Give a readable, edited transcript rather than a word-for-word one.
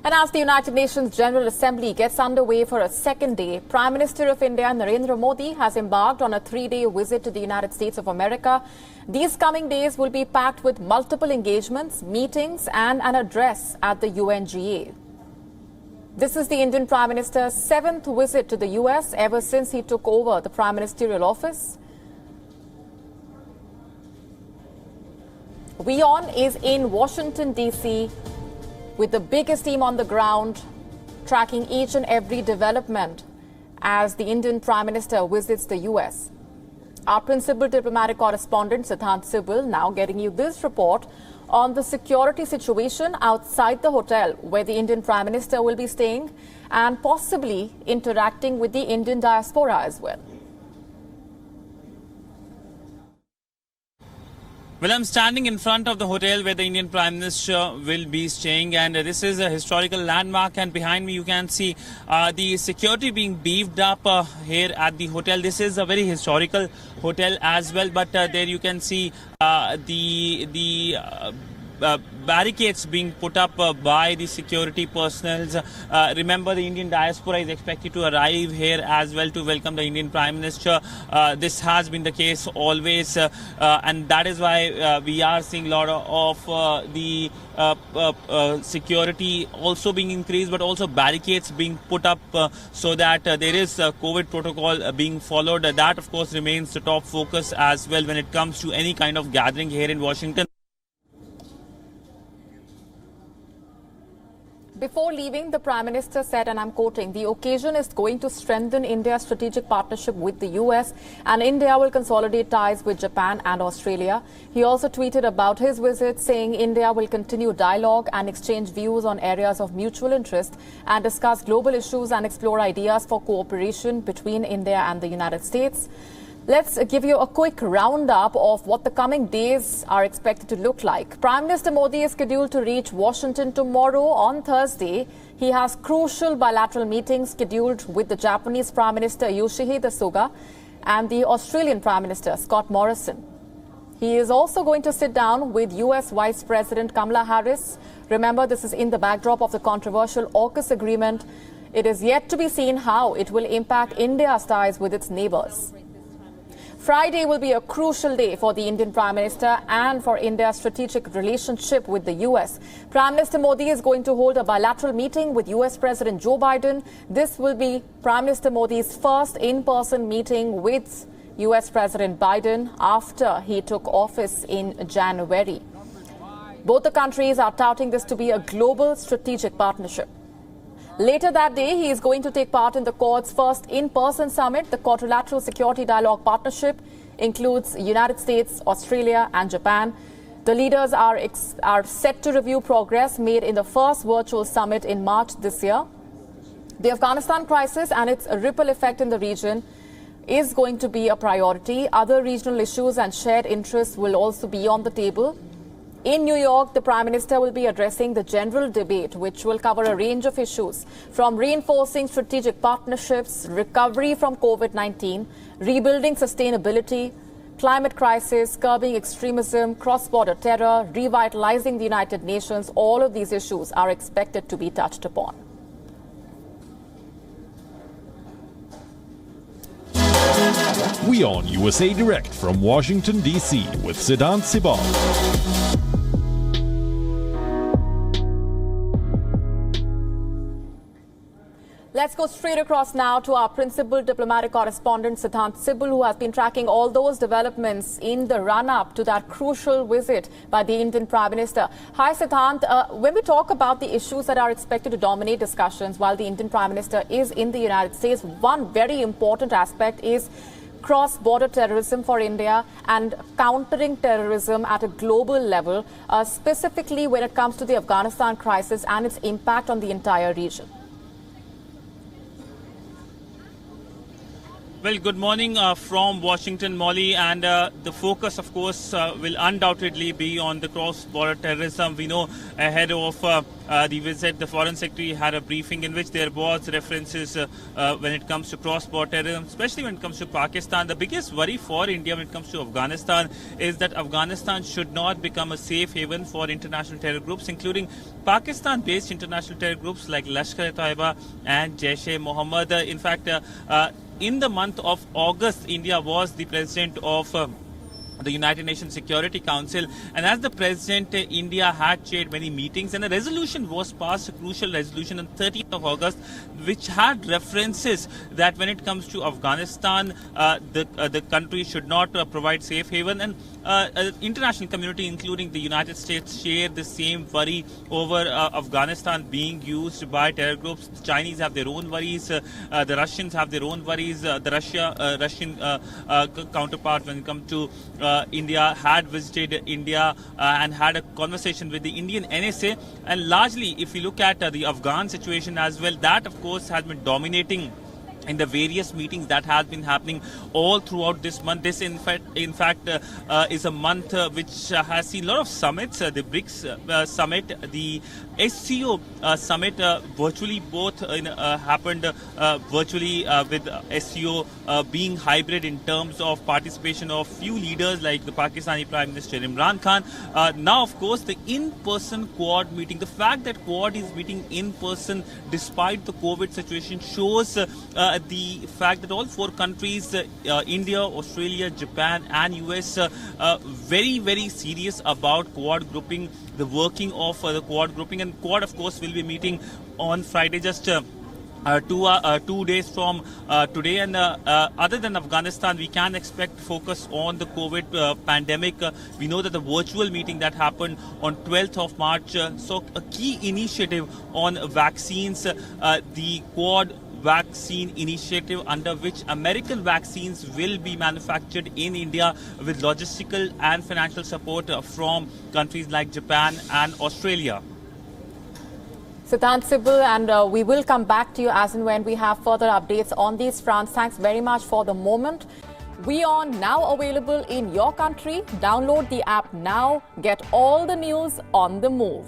And as the United Nations General Assembly gets underway for a second day, Prime Minister of India Narendra Modi has embarked on a 3-day visit to the United States of America. These coming days will be packed with multiple engagements, meetings and an address at the UNGA. This is the Indian Prime Minister's 7th visit to the US ever since he took over the Prime Ministerial office. WION is in Washington, D.C., with the biggest team on the ground, tracking each and every development as the Indian Prime Minister visits the US. Our principal diplomatic correspondent, Siddhant Sibil, now getting you this report on the security situation outside the hotel where the Indian Prime Minister will be staying and possibly interacting with the Indian diaspora as well. Well, I'm standing in front of the hotel where the Indian Prime Minister will be staying, and this is a historical landmark, and behind me you can see the security being beefed up here at the hotel. This is a very historical hotel as well, but there you can see the barricades being put up by the security personnel. Remember, the Indian diaspora is expected to arrive here as well to welcome the Indian Prime Minister. This has been the case always, and that is why we are seeing a lot of the security also being increased, but also barricades being put up so that there is COVID protocol being followed. That, of course, remains the top focus as well when it comes to any kind of gathering here in Washington. Before leaving, the Prime Minister said, and I'm quoting, "The occasion is going to strengthen India's strategic partnership with the US, and India will consolidate ties with Japan and Australia." He also tweeted about his visit, saying India will continue dialogue and exchange views on areas of mutual interest and discuss global issues and explore ideas for cooperation between India and the United States. Let's give you a quick roundup of what the coming days are expected to look like. Prime Minister Modi is scheduled to reach Washington tomorrow on Thursday. He has crucial bilateral meetings scheduled with the Japanese Prime Minister Yoshihide Suga and the Australian Prime Minister Scott Morrison. He is also going to sit down with US Vice President Kamala Harris. Remember, this is in the backdrop of the controversial AUKUS agreement. It is yet to be seen how it will impact India's ties with its neighbors. Friday will be a crucial day for the Indian Prime Minister and for India's strategic relationship with the US. Prime Minister Modi is going to hold a bilateral meeting with US President Joe Biden. This will be Prime Minister Modi's first in-person meeting with US President Biden after he took office in January. Both the countries are touting this to be a global strategic partnership. Later that day, he is going to take part in the Quad's first in-person summit. The Quadrilateral Security Dialogue Partnership includes United States, Australia and Japan. The leaders are set to review progress made in the first virtual summit in March this year. The Afghanistan crisis and its ripple effect in the region is going to be a priority. Other regional issues and shared interests will also be on the table. In New York, the Prime Minister will be addressing the general debate, which will cover a range of issues, from reinforcing strategic partnerships, recovery from COVID-19, rebuilding sustainability, climate crisis, curbing extremism, cross-border terror, revitalizing the United Nations. All of these issues are expected to be touched upon. WION USA Direct from Washington, D.C. with Siddhant Sibil. Let's go straight across now to our principal diplomatic correspondent, Siddhant Sibil, who has been tracking all those developments in the run-up to that crucial visit by the Indian Prime Minister. Hi, Siddhant. When we talk about the issues that are expected to dominate discussions while the Indian Prime Minister is in the United States, one very important aspect is cross-border terrorism for India and countering terrorism at a global level, specifically when it comes to the Afghanistan crisis and its impact on the entire region. Well, good morning from Washington, Molly, and the focus, of course, will undoubtedly be on the cross-border terrorism. We know ahead of the visit, the Foreign Secretary had a briefing in which there was references when it comes to cross-border terrorism, especially when it comes to Pakistan. The biggest worry for India when it comes to Afghanistan is that Afghanistan should not become a safe haven for international terror groups, including Pakistan-based international terror groups like Lashkar-e-Taiba and Jaish-e-Mohammed. In fact, in the month of August, India was the president of the United Nations Security Council, and as the president, India had chaired many meetings, and a resolution was passed, a crucial resolution on 30th of August, which had references that when it comes to Afghanistan, the country should not provide safe haven, and international community, including the United States, share the same worry over Afghanistan being used by terror groups. The Chinese have their own worries, the Russians have their own worries. The Russian counterpart, when it comes to India, had visited India and had a conversation with the Indian NSA. And largely, if you look at the Afghan situation as well, that of course has been dominating in the various meetings that have been happening all throughout this month. This, in fact, is a month which has seen a lot of summits. The BRICS summit, the SCO summit, virtually both happened virtually with SCO being hybrid in terms of participation of few leaders like the Pakistani Prime Minister Imran Khan. Now, of course, the in-person Quad meeting, the fact that Quad is meeting in person despite the COVID situation shows the fact that all four countries, India, Australia, Japan and US, very, very serious about Quad grouping, the working of the Quad grouping. And Quad, of course, will be meeting on Friday, just 2 days from today. And other than Afghanistan, we can expect focus on the COVID pandemic. We know that the virtual meeting that happened on 12th of March saw a key initiative on vaccines, the Quad vaccine initiative, under which American vaccines will be manufactured in India with logistical and financial support from countries like Japan and Australia. Siddhant Sibal, and we will come back to you as and when we have further updates on these fronts. Thanks very much for the moment. WION now available in your country. Download the app now. Get all the news on the move.